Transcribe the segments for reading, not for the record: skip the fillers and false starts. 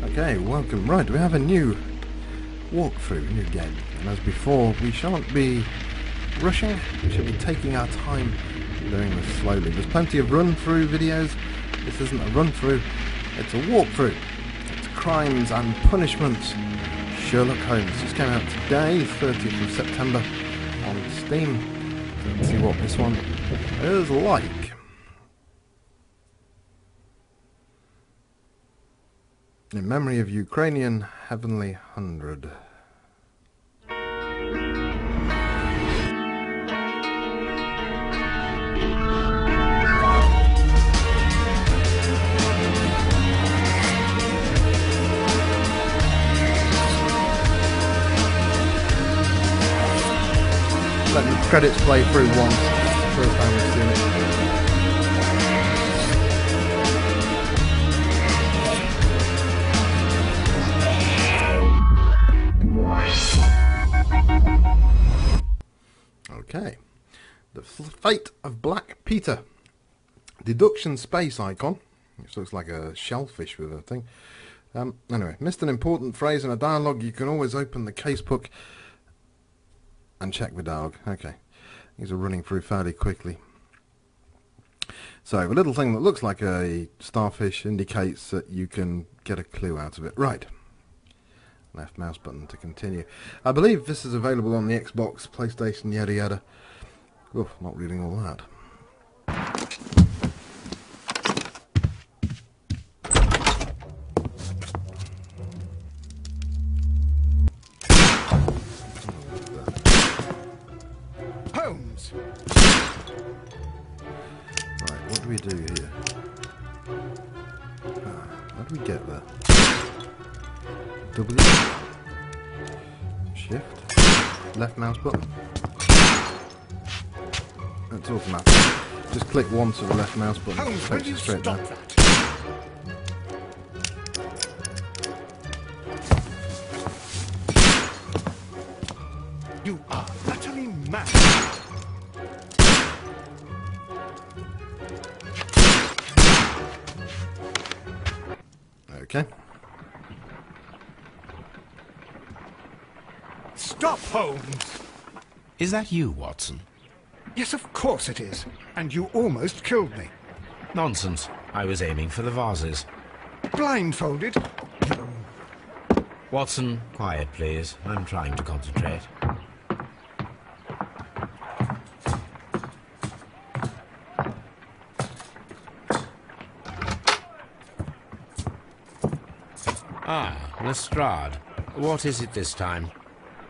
Okay, welcome. Right, we have a new walkthrough, new game. And as before, we shan't be rushing. We should be taking our time doing this slowly. There's plenty of run-through videos. This isn't a run-through, it's a walkthrough. It's Crimes and Punishments. Sherlock Holmes. Just came out today, 30th of September on Steam. So let's see what this one is like. In memory of Ukrainian Heavenly 100. Let the credits play through once. It's the first time we've seen it. Okay, the fate of Black Peter. Deduction space icon, which looks like a shellfish with a thing. Anyway, missed an important phrase in a dialogue. You can always open the casebook and check the dialogue. Okay, these are running through fairly quickly. So a little thing that looks like a starfish indicates that you can get a clue out of it. Right. Left mouse button to continue. I believe this is available on the Xbox, PlayStation, yada yada. Oof, not reading all that. Holmes! Right, what do we do here? How do we get there? W, shift, left mouse button. That's automatic. Just click once with the left mouse button. Holmes, will Takes you you straight stop there. that? You are utterly mad. Okay. Stop, Holmes! Is that you, Watson? Yes, of course it is. And you almost killed me. Nonsense. I was aiming for the vases. Blindfolded? Watson, quiet, please. I'm trying to concentrate. Ah, Lestrade. What is it this time?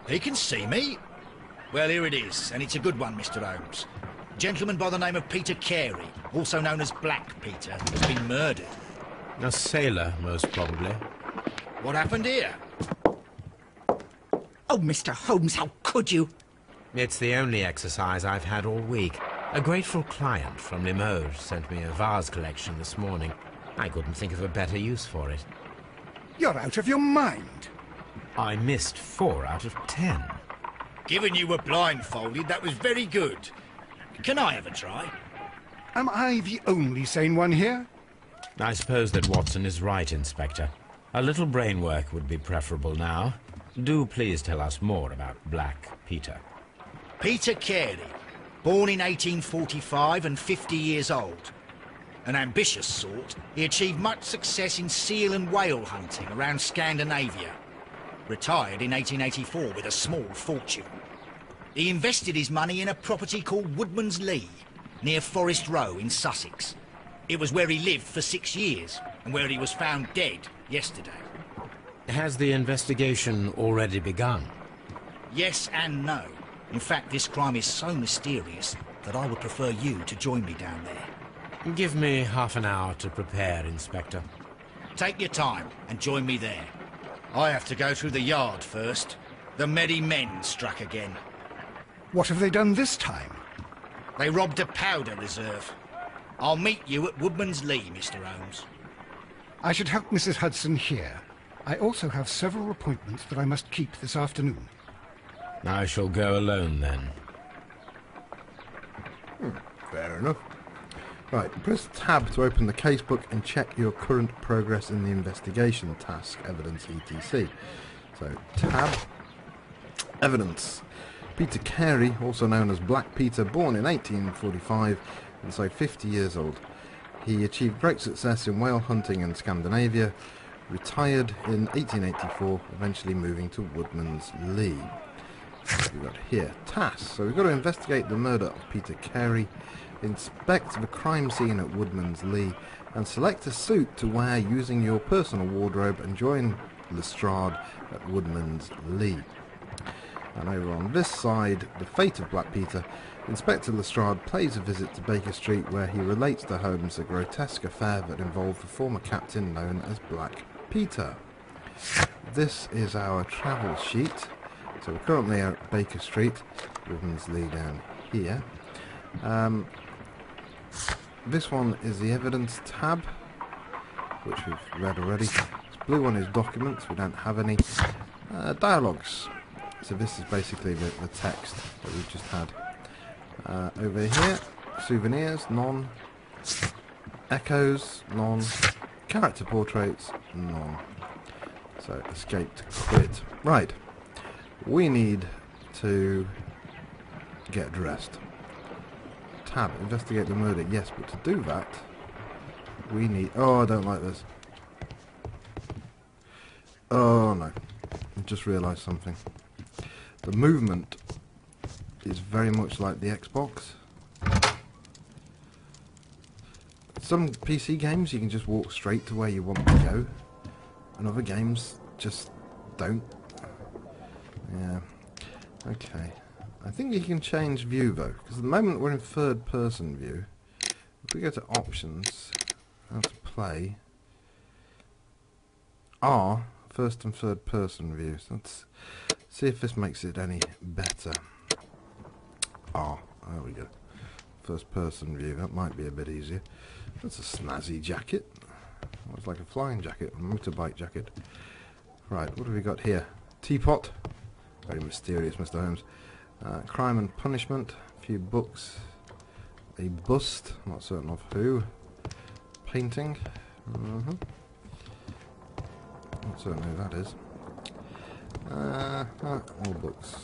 He can see me. Well, here it is, and it's a good one, Mr. Holmes. A gentleman by the name of Peter Carey, also known as Black Peter, has been murdered. A sailor, most probably. What happened here? Oh, Mr. Holmes, how could you? It's the only exercise I've had all week. A grateful client from Limoges sent me a vase collection this morning. I couldn't think of a better use for it. You're out of your mind. I missed 4 out of 10. Given you were blindfolded, that was very good. Can I have a try? Am I the only sane one here? I suppose that Watson is right, Inspector. A little brain work would be preferable now. Do please tell us more about Black Peter. Peter Carey, born in 1845 and 50 years old. An ambitious sort, he achieved much success in seal and whale hunting around Scandinavia. Retired in 1884 with a small fortune. He invested his money in a property called Woodman's Lee, near Forest Row in Sussex. It was where he lived for 6 years, and where he was found dead yesterday. Has the investigation already begun? Yes and no. In fact, this crime is so mysterious that I would prefer you to join me down there. Give me half an hour to prepare, Inspector. Take your time and join me there. I have to go through the yard first. The merry men struck again. What have they done this time? They robbed a powder reserve. I'll meet you at Woodman's Lee, Mr. Holmes. I should help Mrs. Hudson here. I also have several appointments that I must keep this afternoon. I shall go alone, then. Fair enough. Right, press tab to open the casebook and check your current progress in the investigation task, evidence etc. So, tab, evidence. Peter Carey, also known as Black Peter, born in 1845 and so 50 years old. He achieved great success in whale hunting in Scandinavia, retired in 1884, eventually moving to Woodman's Lee. We've got here, task. So we've got to investigate the murder of Peter Carey, inspect the crime scene at Woodman's Lee, and select a suit to wear using your personal wardrobe and join Lestrade at Woodman's Lee. And over on this side, the fate of Black Peter, Inspector Lestrade pays a visit to Baker Street where he relates to Holmes a grotesque affair that involved the former captain known as Black Peter. This is our travel sheet. So we're currently at Baker Street, Woodman's Lee down here. This one is the evidence tab, which we've read already. This blue one is documents, we don't have any. Dialogues. So this is basically the text that we've just had. Over here, souvenirs, none. Echoes, none. Character portraits, none. So escape to quit. Right. We need to get dressed. Tab, investigate the murder. Yes, but to do that, we need... Oh, I don't like this. Oh, no. I just realised something. The movement is very much like the Xbox. Some PC games you can just walk straight to where you want to go, and other games just don't. Yeah. Okay. I think you can change view though, because at the moment we're in third person view. If we go to options, how to play, R, first and third person views. Let's see if this makes it any better. R, there we go. First person view, that might be a bit easier. That's a snazzy jacket. It's like a flying jacket, a motorbike jacket. Right, what have we got here? Teapot. Very mysterious, Mr. Holmes. Crime and Punishment. A few books. A bust. Not certain of who. Painting. Not certain who that is. More books.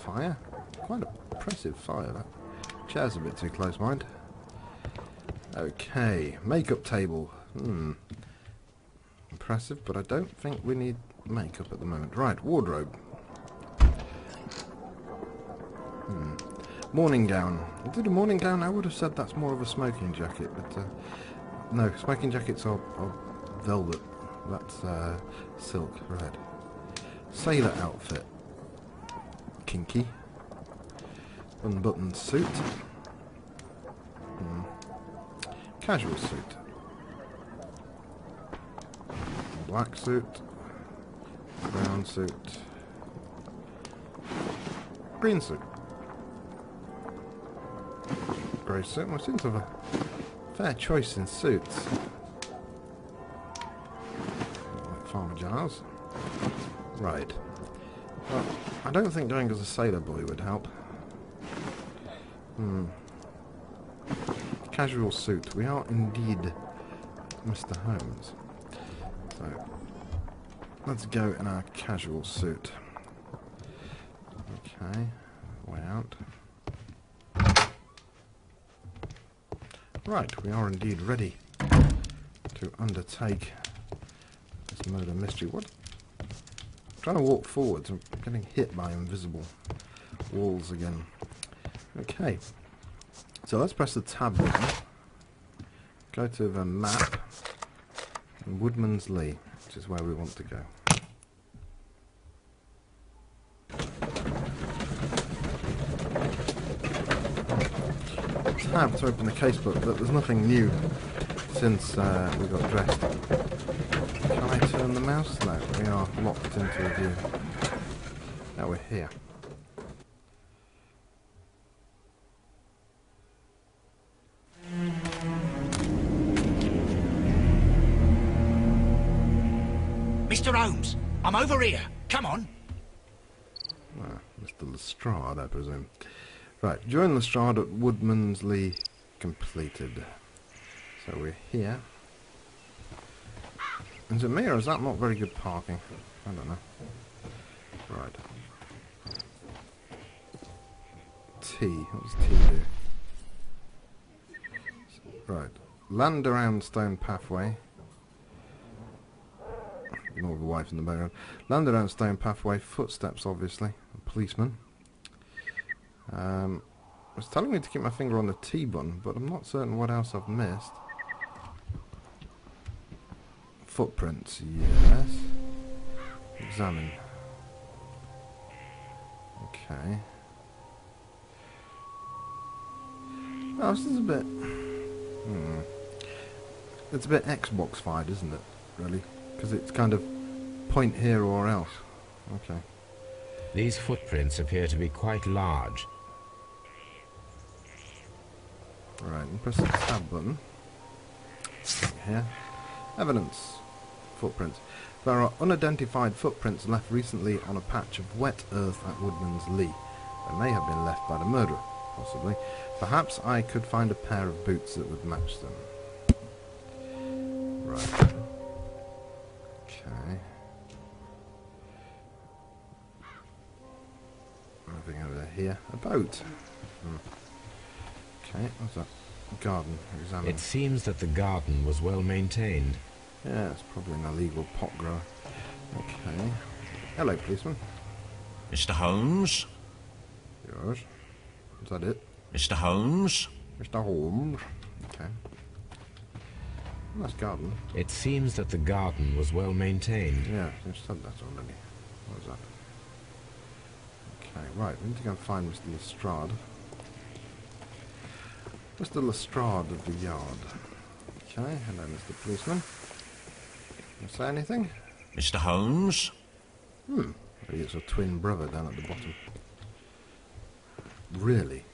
Fire. Quite oppressive fire, that. Chair's a bit too close, mind. Okay. Makeup table. Impressive, but I don't think we need makeup at the moment. Right, wardrobe. Morning gown. Did a morning gown? I would have said that's more of a smoking jacket, but no, smoking jackets are velvet. That's silk. Right. Sailor outfit. Kinky. Unbuttoned suit. Casual suit. Black suit. Brown suit. Green suit. Grey suit. Well, seems to have a fair choice in suits. Like Farmer Giles. Right. Well, I don't think going as a sailor boy would help. Casual suit. We are indeed Mr. Holmes. So, let's go in our casual suit. Okay, way out. Right, we are indeed ready to undertake this murder mystery. What? I'm trying to walk forwards. I'm getting hit by invisible walls again. Okay, so let's press the tab button. Go to the map. And Woodman's Lee, which is where we want to go. Tab to open the casebook, but there's nothing new since we got dressed. Can I turn the mouse? No, we are locked into a view. Now we're here. Mr. Holmes, I'm over here. Come on. Mr. Lestrade, I presume. Right, join Lestrade at Woodman's Lee completed. So we're here. Is it me or is that not very good parking? I don't know. Right. T. What does T do? Right. Land around stone pathway. Ignore the wife in the background. Land around stone pathway. Footsteps, obviously. A policeman. It's telling me to keep my finger on the T button, but I'm not certain what else I've missed. Footprints, yes. Examine. Okay. Oh, this is a bit... It's a bit Xbox-fied, isn't it, really? Because it's kind of point here or else. Okay. These footprints appear to be quite large. Right, and press the tab button. Here. Evidence. Footprints. There are unidentified footprints left recently on a patch of wet earth at Woodman's Lee. They may have been left by the murderer, possibly. Perhaps I could find a pair of boots that would match them. Right. Okay. Moving over here. A boat. Okay, what's that? Garden. Examine. It seems that the garden was well maintained. Yeah, it's probably an illegal pot grower. Okay. Hello, policeman. Mr. Holmes? Yours. Is that it? Mr. Holmes? Mr. Holmes. Okay. Nice garden. It seems that the garden was well maintained. Yeah, you said that already. What is that? Okay, right. We need to go and find Mr. Lestrade. Mr. Lestrade of the yard. Okay, hello, Mr. Policeman. You say anything? Mr. Holmes? Maybe it's a twin brother down at the bottom. Really?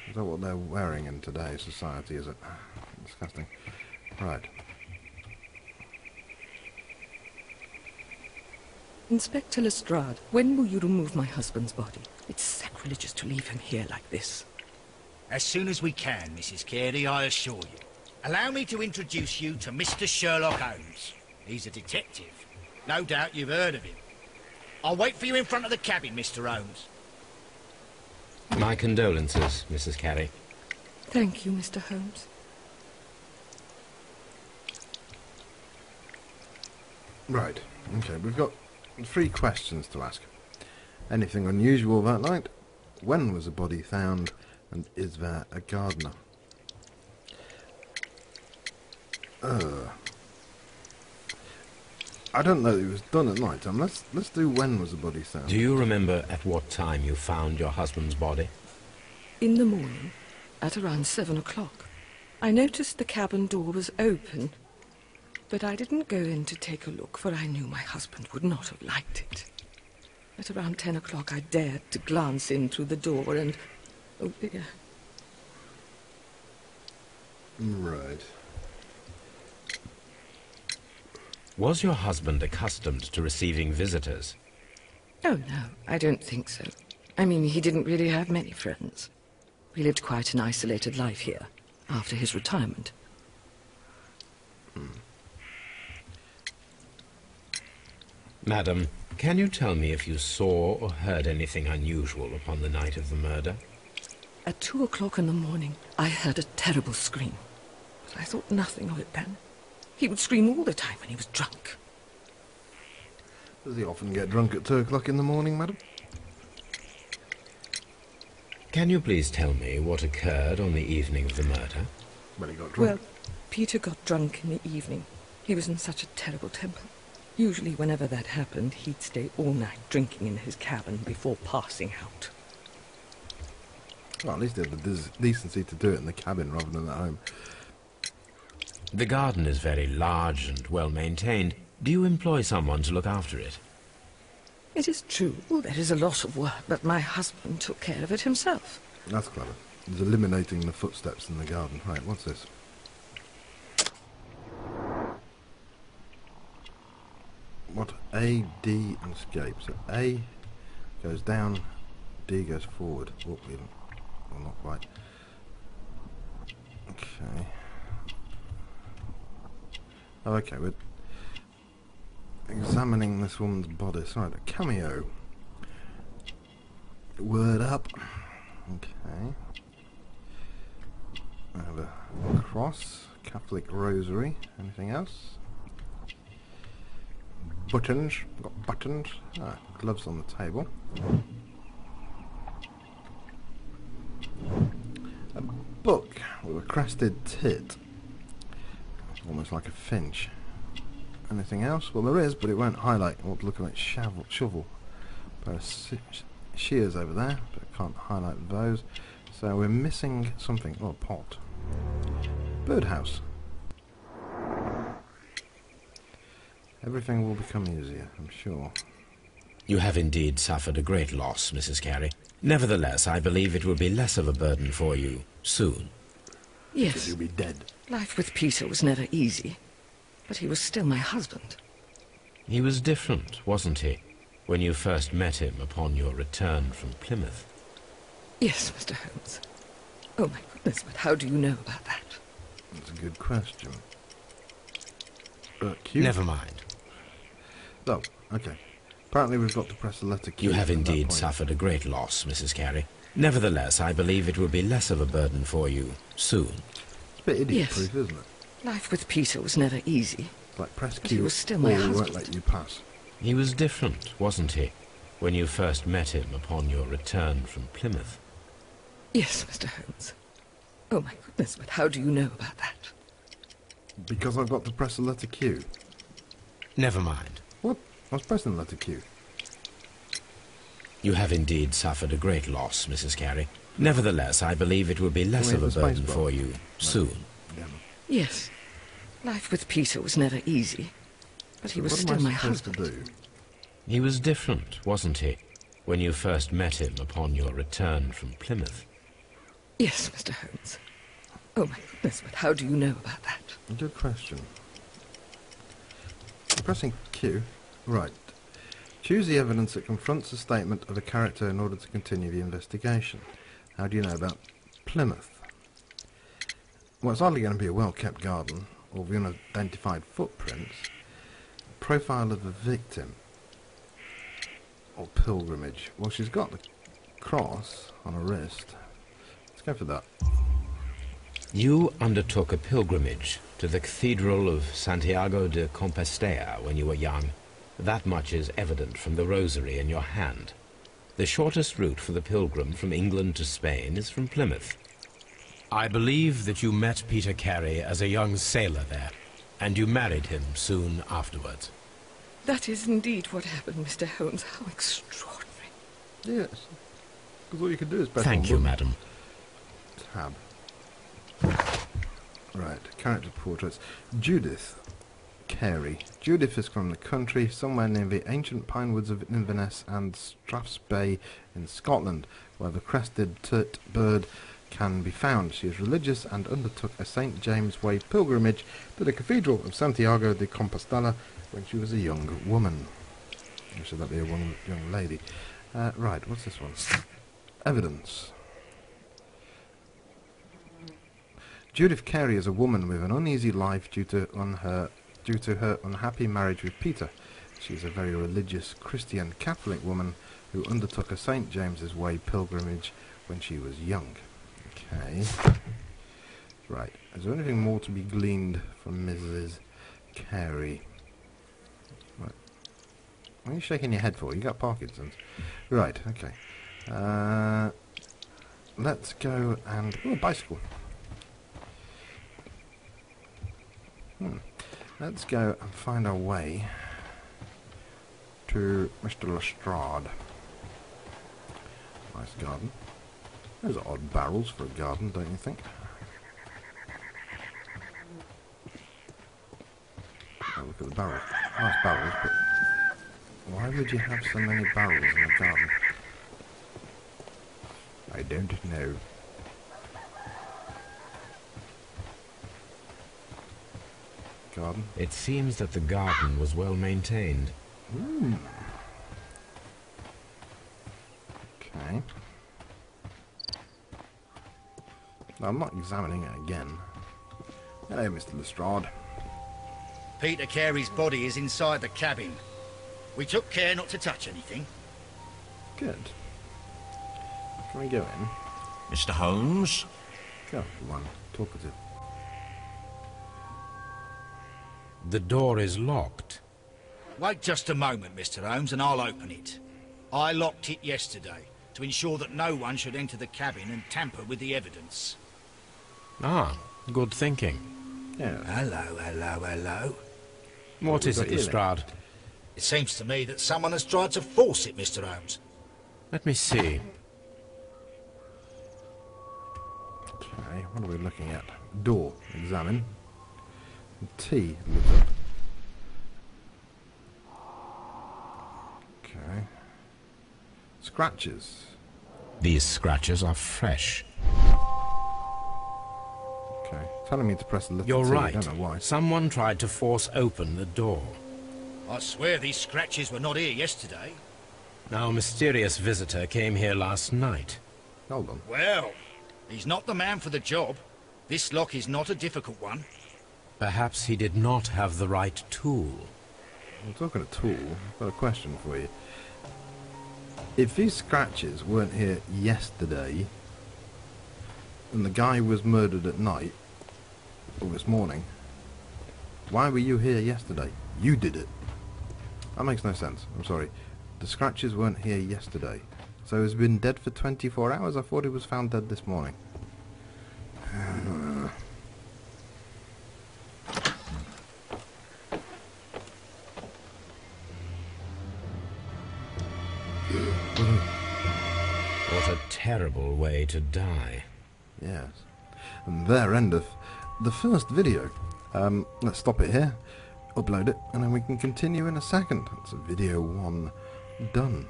Is that what they're wearing in today's society, is it? Disgusting. Right. Inspector Lestrade, when will you remove my husband's body? It's sacrilegious to leave him here like this. As soon as we can, Mrs. Carey, I assure you. Allow me to introduce you to Mr. Sherlock Holmes. He's a detective. No doubt you've heard of him. I'll wait for you in front of the cabin, Mr. Holmes. My condolences, Mrs. Carey. Thank you, Mr. Holmes. Right. Okay, we've got 3 questions to ask. Anything unusual that night? When was the body found? And is there a gardener? I don't know. It was done at night time. Let's do when was the body found. Do you remember at what time you found your husband's body? In the morning, at around 7 o'clock. I noticed the cabin door was open, but I didn't go in to take a look, for I knew my husband would not have liked it. At around 10 o'clock, I dared to glance in through the door and... oh dear. Right. Was your husband accustomed to receiving visitors? Oh, no, I don't think so. I mean, he didn't really have many friends. He lived quite an isolated life here, after his retirement. Madam, can you tell me if you saw or heard anything unusual upon the night of the murder? At 2 o'clock in the morning, I heard a terrible scream. But I thought nothing of it then. He would scream all the time when he was drunk. Does he often get drunk at 2 o'clock in the morning, madam? Can you please tell me what occurred on the evening of the murder? When he got drunk. Well, Peter got drunk in the evening. He was in such a terrible temper. Usually whenever that happened, he'd stay all night drinking in his cabin before passing out. Well, at least he had the decency to do it in the cabin rather than at home. The garden is very large and well maintained. Do you employ someone to look after it? It is true, there is a lot of work, but my husband took care of it himself. That's clever. He's eliminating the footsteps in the garden. Right, what's this? What? A, D, and escape. So A goes down, D goes forward. Oh, we haven't. Well, not quite. Okay. Oh, okay, we're examining this woman's bodice. Right, a cameo. Word up. Okay. I have a cross, Catholic rosary. Anything else? Buttons. Got buttons. Ah, gloves on the table. A book with a crested tit. Almost like a finch. Anything else? Well, there is, but it won't highlight. I want to look at shovel. Pair of shears over there, but I can't highlight those. So we're missing something. Oh, a pot. Birdhouse. Everything will become easier, I'm sure. You have indeed suffered a great loss, Mrs. Carey. Nevertheless, I believe it will be less of a burden for you soon. Yes. You'll be dead. Life with Peter was never easy, but he was still my husband. He was different, wasn't he, when you first met him upon your return from Plymouth? Yes, Mr. Holmes. Oh, my goodness, but how do you know about that? That's a good question. Q? Never mind. Oh, okay. Apparently we've got to press the letter Q. You have indeed suffered a great loss, Mrs. Carey. Nevertheless, I believe it will be less of a burden for you soon. It's a bit idiot-proof, isn't it? Life with Peter was never easy. Like press But Q, he was still my or we husband. won't let you pass. He was different, wasn't he, when you first met him upon your return from Plymouth? Yes, Mr. Holmes. Oh, my goodness, but how do you know about that? Because I've got to press the letter Q. Never mind. What? I was pressing the letter Q. You have indeed suffered a great loss, Mrs. Carey. Nevertheless, I believe it will be less Can of we a have the burden space bar? for you soon. Damn. Yes. Life with Peter was never easy, but he was What still am my I supposed husband. to do? He was different, wasn't he, when you first met him upon your return from Plymouth? Yes, Mr. Holmes. Oh, my goodness, but how do you know about that? Good question. I'm pressing Q. Right. Choose the evidence that confronts the statement of a character in order to continue the investigation. How do you know about Plymouth? Well, it's hardly going to be a well-kept garden or the unidentified footprints. Profile of the victim. Or pilgrimage. Well, she's got the cross on her wrist. Let's go for that. You undertook a pilgrimage to the Cathedral of Santiago de Compostela when you were young. That much is evident from the rosary in your hand. The shortest route for the pilgrim from England to Spain is from Plymouth. I believe that you met Peter Carey as a young sailor there, and you married him soon afterwards. That is indeed what happened, Mr. Holmes. How extraordinary. Yes. Because all you can do is press Thank you, one madam. tab. Right, character portraits. Judith Carey. Judith is from the country, somewhere near the ancient pine woods of Inverness and Strathspey in Scotland, where the crested turt bird can be found. She is religious and undertook a St. James Way pilgrimage to the Cathedral of Santiago de Compostela when she was a young woman. Or should that be a young lady? Right, what's this one? Evidence. Judith Carey is a woman with an uneasy life due to her unhappy marriage with Peter. She is a very religious Christian Catholic woman who undertook a St. James's Way pilgrimage when she was young. Okay. Right. Is there anything more to be gleaned from Mrs. Carey? Right. What are you shaking your head for? You got Parkinson's. Right. Okay. Let's go and... Oh, a bicycle. Let's go and find our way to Mr. Lestrade. Nice garden. Those are odd barrels for a garden, don't you think? Oh, look at the barrels. Nice barrels, but why would you have so many barrels in a garden? I don't know. Garden. It seems that the garden was well maintained. Okay. I'm not examining it again. Hello, Mr. Lestrade. Peter Carey's body is inside the cabin. We took care not to touch anything. Good. Can we go in? Mr. Holmes? Go, one. Talkative. The door is locked. Wait just a moment, Mr. Holmes, and I'll open it. I locked it yesterday to ensure that no one should enter the cabin and tamper with the evidence. Ah, good thinking. Yeah. Hello. What is it, Lestrade? It seems to me that someone has tried to force it, Mr. Holmes. Let me see. Okay, what are we looking at? Door. Examine. T. Look up. Okay. Scratches. These scratches are fresh. Okay. Telling me to press the letter You're T. right. I don't know why. Someone tried to force open the door. I swear these scratches were not here yesterday. Our mysterious visitor came here last night. Hold on. Well, he's not the man for the job. This lock is not a difficult one. Perhaps he did not have the right tool. I'm talking a tool. I've got a question for you. If these scratches weren't here yesterday, and the guy was murdered at night, or this morning, why were you here yesterday? You did it. That makes no sense. I'm sorry. The scratches weren't here yesterday. So he's been dead for 24 hours? I thought he was found dead this morning. What a terrible way to die. Yes. And there endeth the first video. Let's stop it here, upload it, and then we can continue in a second. It's video 1 done.